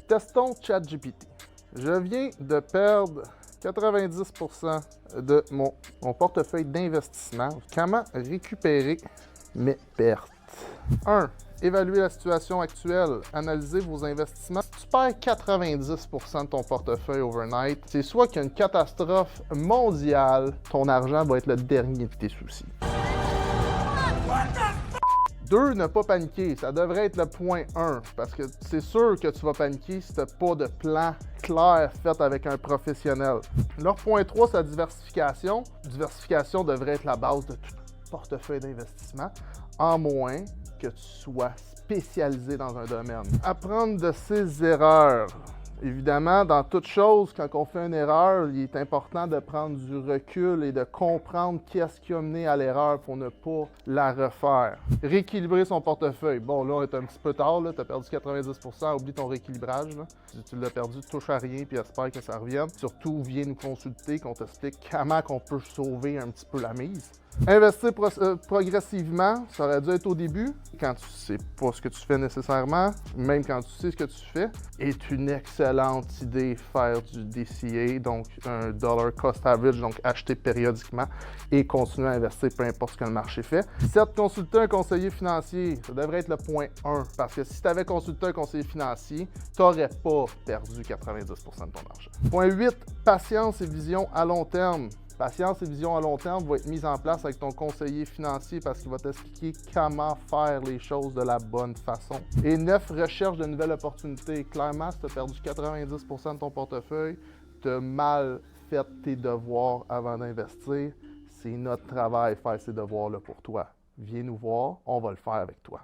Testons ChatGPT. Je viens de perdre 90% de mon portefeuille d'investissement. Comment récupérer mes pertes? 1. Évaluer la situation actuelle. Analyser vos investissements. Si tu perds 90% de ton portefeuille overnight, c'est soit qu'il y a une catastrophe mondiale, ton argent va être le dernier de tes soucis. 2. Ne pas paniquer. Ça devrait être le point 1, parce que c'est sûr que tu vas paniquer si tu n'as pas de plan clair fait avec un professionnel. Leur point 3, c'est la diversification. Diversification devrait être la base de tout portefeuille d'investissement, en moins que tu sois spécialisé dans un domaine. Apprendre de ses erreurs. Évidemment, dans toute chose, quand on fait une erreur, il est important de prendre du recul et de comprendre qu'est-ce qui a mené à l'erreur pour ne pas la refaire. Rééquilibrer son portefeuille. Bon, là, on est un petit peu tard, tu as perdu 90%, oublie ton rééquilibrage. Là. Si tu l'as perdu, touche à rien puis espère que ça revienne. Surtout, viens nous consulter, qu'on t'explique comment on peut sauver un petit peu la mise. Investir progressivement, ça aurait dû être au début, quand tu sais pas ce que tu fais nécessairement, même quand tu sais ce que tu fais, est une excellente idée faire du DCA, donc un dollar cost average, donc acheter périodiquement et continuer à investir peu importe ce que le marché fait. 7. Consulter un conseiller financier, ça devrait être le point 1, parce que si tu avais consulté un conseiller financier, tu n'aurais pas perdu 90% de ton argent. Point 8. Patience et vision à long terme. Patience et vision à long terme vont être mises en place avec ton conseiller financier parce qu'il va t'expliquer comment faire les choses de la bonne façon. Et 9, recherche de nouvelles opportunités. Clairement, si tu as perdu 90% de ton portefeuille, tu as mal fait tes devoirs avant d'investir. C'est notre travail faire ces devoirs-là pour toi. Viens nous voir, on va le faire avec toi.